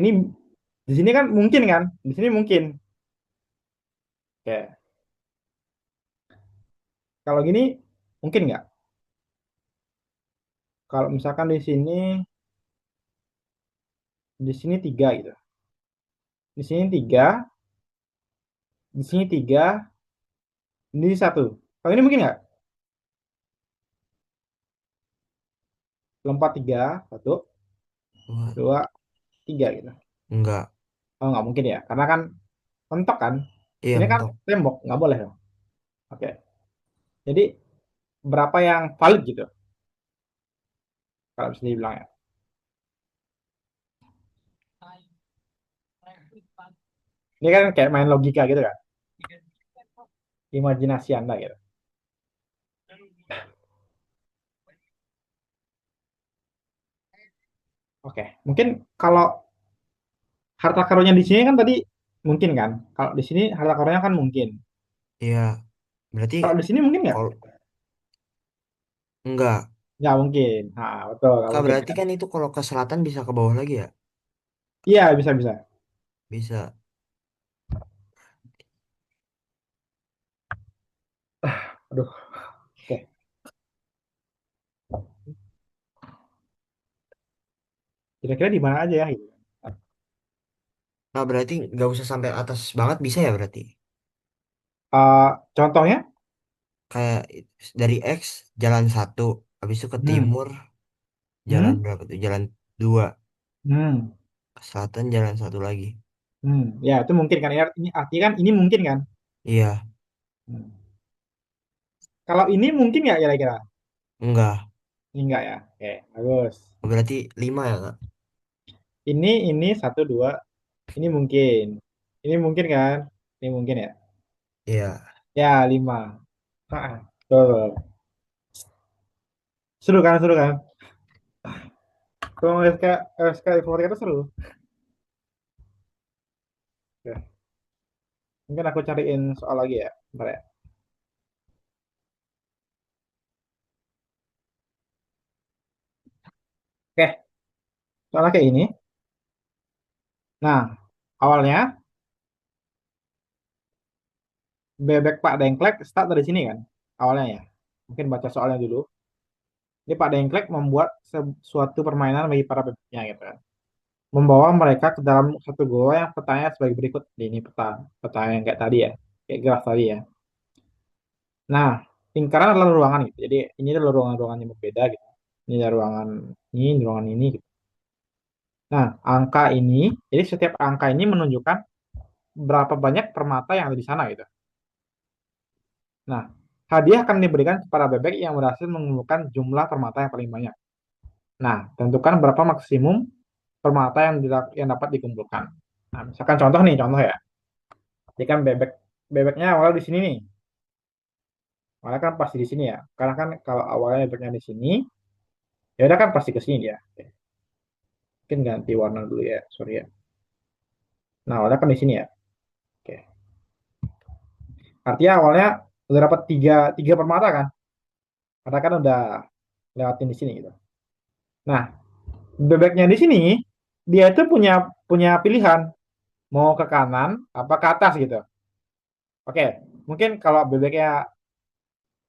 Speaker 1: di sini kan mungkin kan? Di sini mungkin. Oke. Kalau gini mungkin nggak? Kalau misalkan di sini tiga gitu. Di sini tiga, di sini tiga, ini satu. Kalau ini mungkin nggak? Lompat tiga, satu,
Speaker 2: Wah,
Speaker 1: dua, tiga gitu.
Speaker 2: enggak.
Speaker 1: Oh nggak mungkin ya, karena kan mentok kan.
Speaker 2: Iya,
Speaker 1: Ini kan
Speaker 2: mentok.
Speaker 1: tembok, nggak boleh dong. Oke. Jadi berapa yang valid gitu? Kalau bisa dibilang ya. Ini kan kayak main logika gitu kan. Imajinasi Anda gitu. Oke. Mungkin kalau harta karunnya di sini kan tadi mungkin kan. Kalau di sini harta karunnya kan mungkin.
Speaker 2: Iya, berarti
Speaker 1: Kalau di sini mungkin nggak?
Speaker 2: kalau enggak.
Speaker 1: Nggak mungkin. Nah, betul, nggak
Speaker 2: Kak,
Speaker 1: mungkin
Speaker 2: berarti
Speaker 1: kan.
Speaker 2: kan itu kalau ke selatan bisa ke bawah lagi ya?
Speaker 1: Iya, bisa bisa.
Speaker 2: Bisa.
Speaker 1: Aduh. Oke. Kira-kira di mana aja ya gitu.
Speaker 2: Nah, berarti nggak usah sampai atas banget bisa ya berarti?
Speaker 1: Contohnya?
Speaker 2: Kayak dari X jalan satu, habis itu ke
Speaker 1: Hmm.
Speaker 2: timur jalan
Speaker 1: Hmm.
Speaker 2: berapa tuh? Jalan dua,
Speaker 1: Hmm.
Speaker 2: ke selatan jalan satu lagi.
Speaker 1: Hmm. Ya, itu mungkin kan. Ini artinya kan ini mungkin kan.
Speaker 2: Iya,
Speaker 1: Hmm. Kalau ini mungkin nggak kira-kira?
Speaker 2: enggak.
Speaker 1: Ini enggak ya. Oke, bagus.
Speaker 2: Berarti lima ya, Kak?
Speaker 1: Ini satu dua. Ini mungkin. Ini mungkin kan? Ini mungkin ya.
Speaker 2: Iya.
Speaker 1: Ya, lima. Ah, betul. Seru kan, seru kan? Kalau SK informatika itu seru. Oke. Mungkin aku cariin soal lagi ya. Bentar ya. Oke, soalnya kayak ini. Nah, awalnya bebek Pak Dengklek start dari sini kan? Awalnya ya. Mungkin baca soalnya dulu. Ini Pak Dengklek membuat suatu permainan bagi para bebeknya gitu kan. Membawa mereka ke dalam satu goa yang petanya sebagai berikut. Ini peta, peta yang kayak tadi ya. Kayak graf tadi ya. Nah, lingkaran adalah ruangan gitu. Jadi ini adalah ruangan-ruangan yang berbeda gitu. Ini ada ruangan ini, ruangan ini gitu. Nah, angka ini, jadi setiap angka ini menunjukkan berapa banyak permata yang ada di sana gitu. Nah, hadiah akan diberikan kepada bebek yang berhasil mengumpulkan jumlah permata yang paling banyak. Nah, tentukan berapa maksimum permata yang dapat dikumpulkan. Nah, misalkan contoh ya. Jadi kan bebeknya awalnya di sini nih. Awalnya kan pasti di sini ya. Karena kan kalau awalnya bebeknya di sini, ya udah kan pasti ke sini dia. Oke. Mungkin ganti warna dulu ya, sorry ya. Nah, awalnya kan di sini ya. Oke. Artinya awalnya udah dapat tiga permata kan? Karena kan udah lewatin di sini gitu. Nah, bebeknya di sini dia itu punya punya pilihan mau ke kanan apa ke atas gitu. Oke, mungkin kalau bebeknya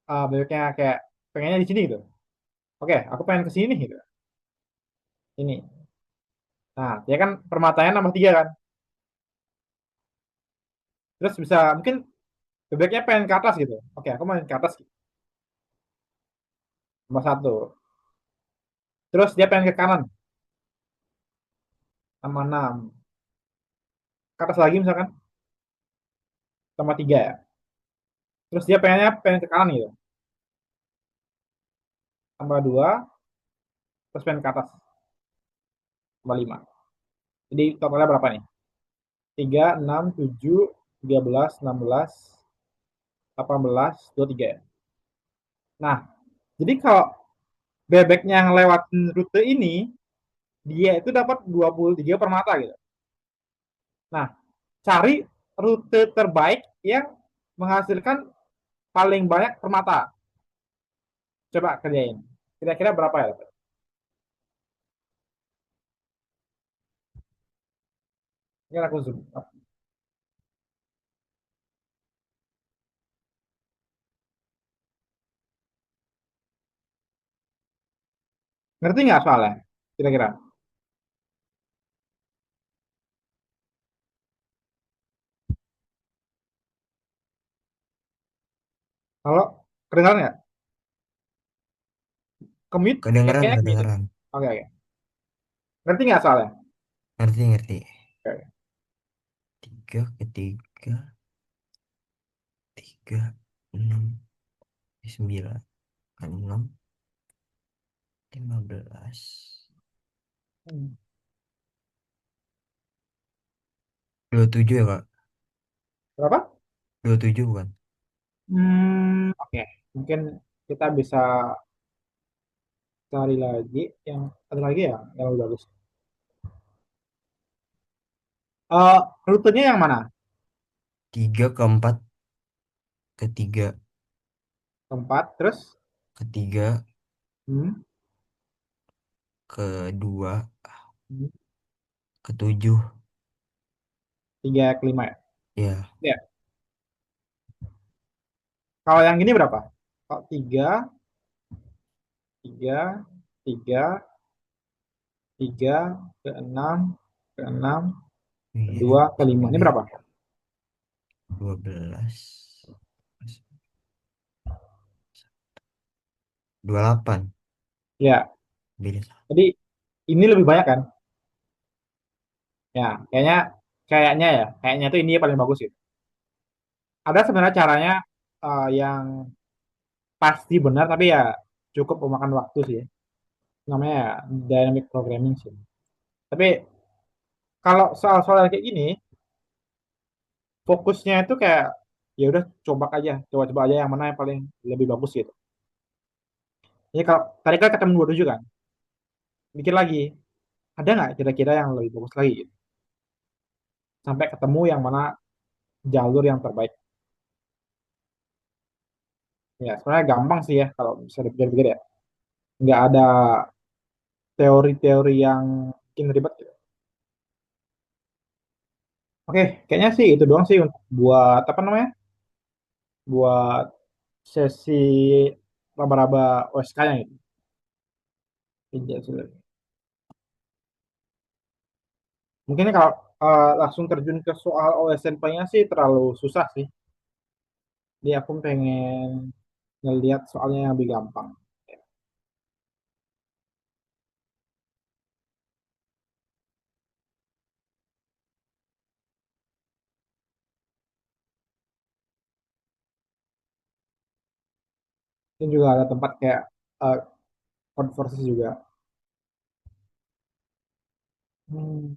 Speaker 1: kayak pengennya di sini gitu. Oke, aku pengen ke sini nih gitu. Ini. Nah, ya kan permatanya nambah tiga kan. Terus bisa mungkin bebeknya pengen ke atas gitu. Oke, aku main ke atas tambah satu. Terus dia pengen ke kanan tambah enam. Ke atas lagi misalkan tambah tiga ya. Terus dia pengen ke kanan gitu. Tambah dua, terus pengen ke atas tambah lima. Jadi totalnya berapa nih? Tiga, enam, tujuh, 13, 16, 18, 23 ya. Nah, jadi kalau bebeknya yang lewatin rute ini, dia itu dapat 23 permata gitu. Nah, cari rute terbaik yang menghasilkan paling banyak permata. Coba kerjain. Kira-kira berapa ya? Ini aku zoom. Ngerti nggak soalnya? Kira-kira. Kalau kedengaran nggak? Commute? Kayak
Speaker 2: Kedengeran,
Speaker 1: kayaknya gitu.
Speaker 2: kedengeran.
Speaker 1: Oke, oke. Ngerti nggak soalnya?
Speaker 2: Ngerti, ngerti.
Speaker 1: Oke.
Speaker 2: Tiga ketiga, tiga, enam, sembilan, enam, 15.
Speaker 1: Hmm.
Speaker 2: 27 ya, Kak?
Speaker 1: Berapa?
Speaker 2: 27 bukan?
Speaker 1: Oke. Mungkin kita bisa cari lagi yang ada lagi ya yang lebih bagus. Eh, rutenya yang mana?
Speaker 2: Tiga keempat, ketiga,
Speaker 1: Keempat, terus
Speaker 2: ketiga,
Speaker 1: hmm,
Speaker 2: kedua,
Speaker 1: hmm,
Speaker 2: ketujuh.
Speaker 1: tiga kelima ya.
Speaker 2: Ya,
Speaker 1: Ya. Kalau yang gini berapa? Kalau tiga, tiga, tiga, tiga, ke enam,
Speaker 2: iya,
Speaker 1: kedua, kelima. Ini
Speaker 2: boleh.
Speaker 1: berapa?
Speaker 2: 12, 28.
Speaker 1: Ya.
Speaker 2: Beda.
Speaker 1: Jadi ini lebih banyak kan? Ya, kayaknya tuh ini paling bagus gitu. Ada sebenarnya caranya yang pasti benar tapi ya cukup memakan waktu sih. Namanya ya dynamic programming sih. Tapi kalau soal-soal kayak gini, fokusnya itu kayak ya udah coba-coba aja yang mana yang paling lebih bagus gitu. Jadi kalau tadi kan ketemu 27 kan, mikir lagi, ada nggak kira-kira yang lebih bagus lagi gitu. Sampai ketemu yang mana jalur yang terbaik. Ya, sebenarnya gampang sih ya kalau bisa dipikir-pikir ya. Nggak ada teori-teori yang bikin ribet gitu. Oke, kayaknya sih itu doang sih untuk buat apa namanya? Buat sesi raba-raba OSK-nya gitu. Iya, sudah. Mungkin kalau langsung terjun ke soal OSNP-nya sih terlalu susah sih. Jadi aku pengen ngelihat soalnya yang lebih gampang. Dan juga ada tempat kayak eh, konversi juga. Hmm.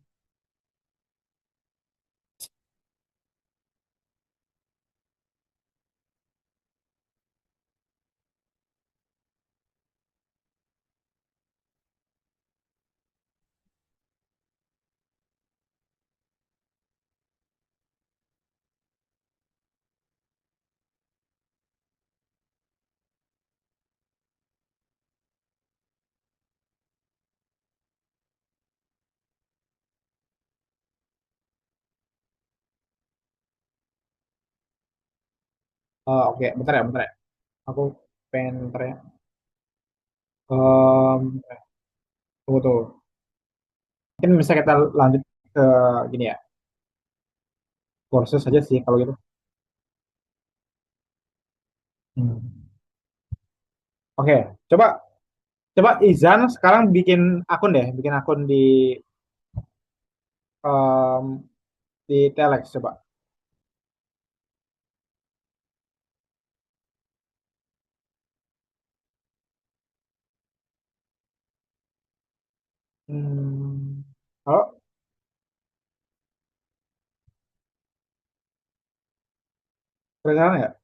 Speaker 1: Oke, bentar ya. Aku pengen bentar ya. Tunggu tuh. Mungkin bisa kita lanjut ke gini ya. Courses saja sih kalau gitu. Hmm. Oke, coba coba Izan sekarang bikin akun deh, bikin akun em, di Telex coba. Hmm. Halo, kedengaran nggak?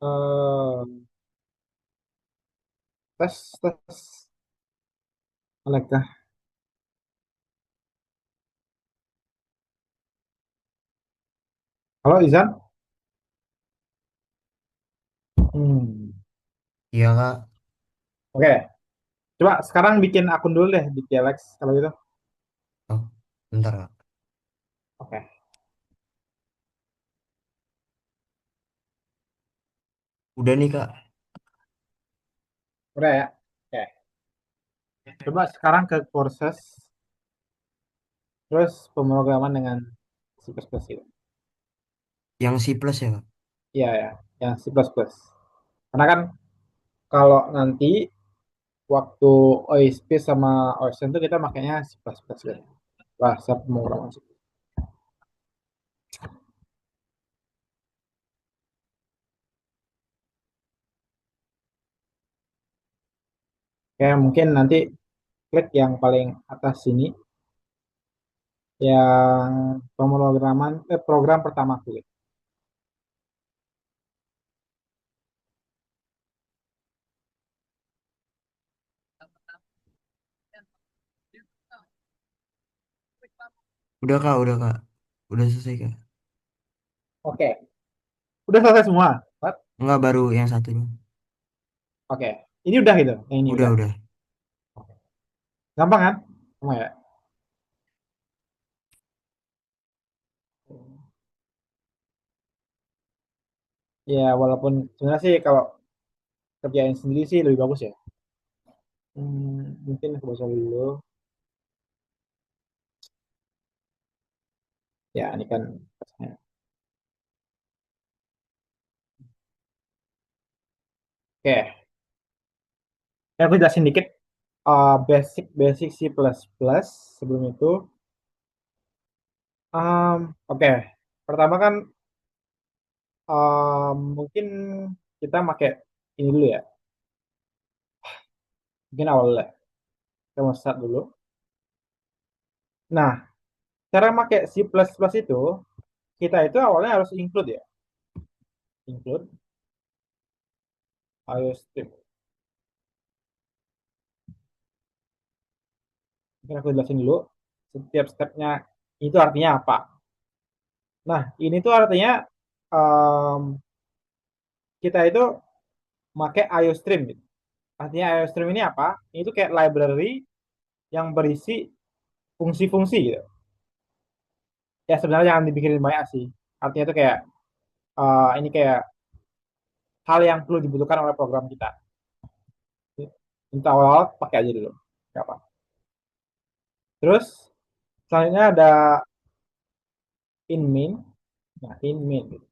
Speaker 1: Eh, tes. Alekah. Halo Izan. Hmm.
Speaker 2: Iya, Kak.
Speaker 1: Oke, coba sekarang bikin akun dulu deh di Telex kalau gitu.
Speaker 2: Oh, bentar, Kak.
Speaker 1: Oke.
Speaker 2: Udah nih Kak.
Speaker 1: Udah ya? Oke. Coba sekarang ke courses, terus pemrograman dengan C++ itu.
Speaker 2: Yang C plus ya Kak?
Speaker 1: Iya ya, yang C++. Karena kan kalau nanti waktu OSP sama OSN itu kita makanya C++ gitu. Bahasa pemrograman. Oke, mungkin nanti klik yang paling atas sini, yang pemrograman, program pertama klik.
Speaker 2: Udah Kak. Udah selesai Kak.
Speaker 1: Oke, udah selesai semua. What?
Speaker 2: Enggak, baru yang satunya.
Speaker 1: Oke, ini udah gitu. Yang ini udah.
Speaker 2: Udah.
Speaker 1: Gampang kan? Sama ya. Ya, walaupun sebenarnya sih kalau kerjain sendiri sih lebih bagus ya. Mungkin aku baca dulu. Ya, ini kan. Oke, ya, aku jelasin dikit basic basic C++. Sebelum itu, oke. Pertama kan mungkin kita pakai ini dulu ya. Mungkin awalnya kita mau start dulu. Nah, cara pakai C++ itu kita itu awalnya harus include ya. Include IOStream. Mungkin aku jelasin dulu setiap stepnya itu artinya apa. Nah, ini tuh artinya em, kita itu pakai IOStream gitu. Artinya IOStream ini apa? Ini tuh kayak library yang berisi fungsi-fungsi gitu. Ya sebenarnya jangan dipikirin banyak sih. Artinya itu kayak ini kayak hal yang perlu dibutuhkan oleh program kita. Untuk awal-awal pakai aja dulu. Gak apa. Terus selanjutnya ada in main. Nah, in main gitu.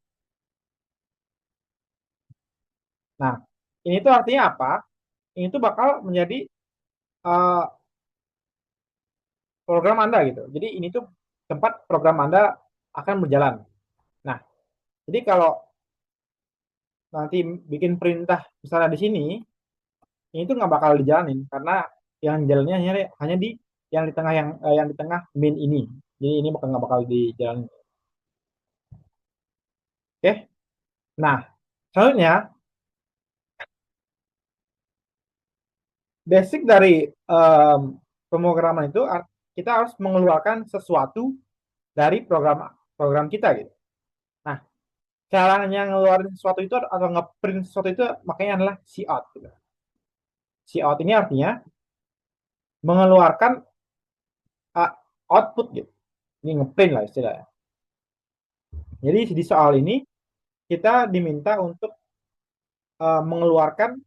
Speaker 1: Nah, ini tuh artinya apa? Ini tuh bakal menjadi uh, program Anda gitu. Jadi ini tuh tempat program Anda akan berjalan. Nah, jadi kalau nanti bikin perintah misalnya di sini, ini tuh nggak bakal dijalanin karena yang jalannya hanya di yang di tengah yang di tengah main ini. Jadi ini bakal nggak bakal dijalanin. Oke. Nah, selanjutnya basic dari pemrograman itu kita harus mengeluarkan sesuatu dari program program kita gitu. Nah, caranya ngeluarin sesuatu itu atau ngeprint sesuatu itu makanya adalah cout gitu. Cout ini artinya mengeluarkan uh, output gitu. Ini ngeprint lah istilahnya. Jadi di soal ini kita diminta untuk mengeluarkan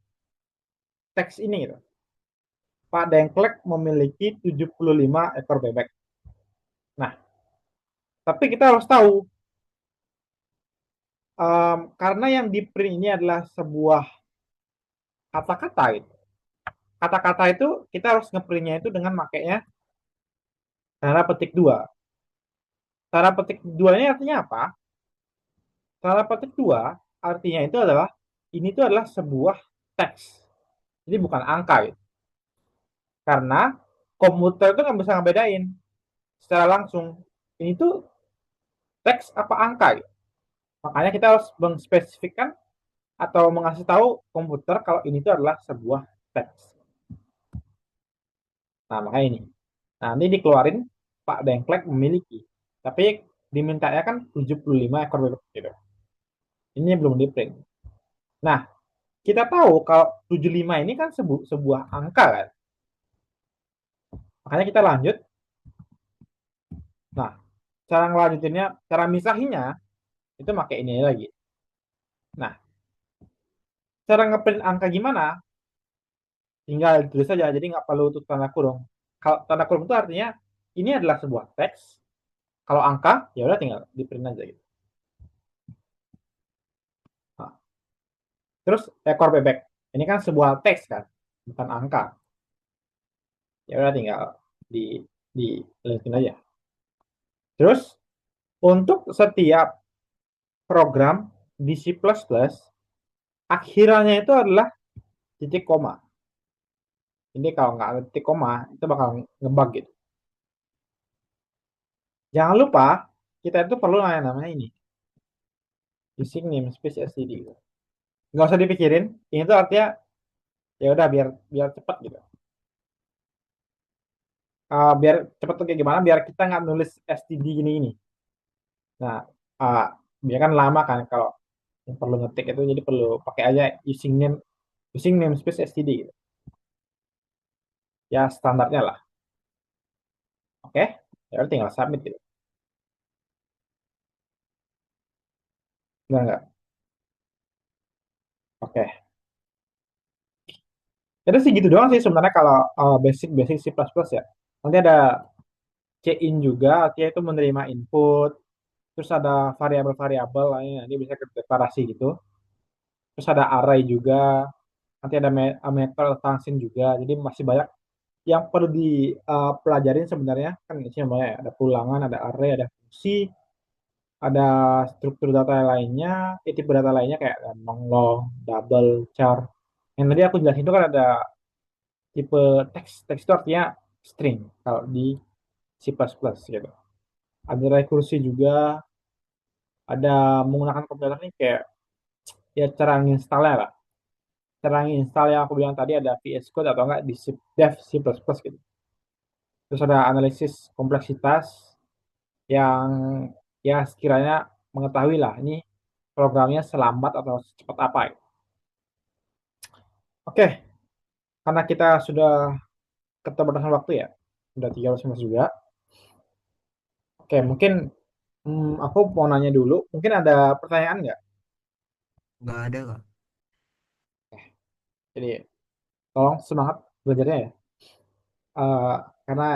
Speaker 1: teks ini gitu. Pak Dengklek memiliki 75 ekor bebek. Nah, tapi kita harus tahu karena yang di print ini adalah sebuah kata-kata gitu. Kata-kata itu kita harus ngeprintnya itu dengan makainya cara petik dua. Cara petik dua ini artinya apa? Cara petik dua artinya itu adalah ini itu adalah sebuah teks. Jadi bukan angka gitu. Karena komputer itu nggak bisa ngebedain secara langsung. Ini tuh teks apa angka gitu. Makanya kita harus mengspesifikkan atau mengasih tahu komputer kalau ini tuh adalah sebuah teks. Nah, makanya ini. Nah, nanti dikeluarin Pak Dengklek memiliki. Tapi dimintanya kan 75 ekor bebek gitu. Ini belum di print. Nah, kita tahu kalau 75 ini kan sebuah angka kan. Makanya kita lanjut. Nah, cara ngelanjutinnya, cara misahinnya itu pakai ini lagi. Nah, cara ngeprint angka gimana? Tinggal tulis saja, jadi nggak perlu tuh tanda kurung. Kalau tanda kurung itu artinya ini adalah sebuah teks. Kalau angka, ya udah tinggal di print aja gitu. Nah, terus ekor bebek. Ini kan sebuah teks kan, bukan angka. Ya udah tinggal di linkin aja. Terus untuk setiap program di C++, akhirannya itu adalah titik koma. Jadi kalau nggak ada titik koma, itu bakal ngebug gitu. Jangan lupa, kita itu perlu namanya ini, using namespace std gitu. Nggak usah dipikirin, ini tuh artinya ya udah biar biar cepet gitu. Biar cepet tuh kayak gimana, biar kita nggak nulis std gini-gini. Nah, uh, biar kan lama kan kalau yang perlu ngetik itu, jadi perlu pakai aja using namespace std gitu. Ya standarnya lah. Oke, ya udah tinggal submit gitu. Enggak, enggak. Oke. Itu sih gitu doang sih sebenarnya kalau basic C++ ya. Nanti ada check-in juga, artinya itu menerima input. Terus ada variabel-variabel lainnya, dia bisa ke deklarasi gitu. Terus ada array juga, nanti ada method function juga. Jadi masih banyak yang perlu dipelajarin sebenarnya. Kan isinya banyak ya. Ada pulangan, ada array, ada fungsi, ada struktur data lainnya, tipe data lainnya kayak ada long, double, char. Yang tadi aku jelasin itu kan ada tipe teks. Teks itu artinya string kalau di C++ gitu. Ada rekursi juga, ada menggunakan komputer ini kayak ya cara nginstalnya lah. Cara nginstal yang aku bilang tadi ada VS Code atau enggak di Dev C++ gitu. Terus ada analisis kompleksitas yang ya sekiranya mengetahui lah ini programnya selambat atau secepat apa. Gitu. Oke, karena kita sudah keterbatasan waktu ya, udah 13 juga. Oke, mungkin aku mau nanya dulu, mungkin ada pertanyaan nggak?
Speaker 2: Nggak ada, Kak.
Speaker 1: Jadi tolong semangat belajarnya ya. Eh, karena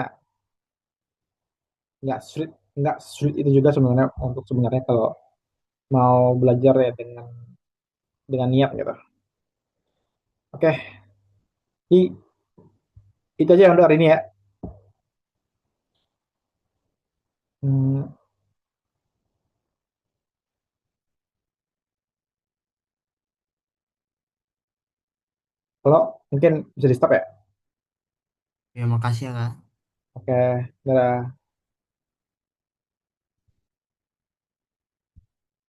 Speaker 1: nggak sulit itu juga sebenarnya untuk sebenarnya kalau mau belajar ya dengan niat gitu. Oke, i- itu aja untuk hari ini ya. Hmm, kalau mungkin bisa di stop ya.
Speaker 2: Ya makasih ya, Kak.
Speaker 1: Oke, dadah.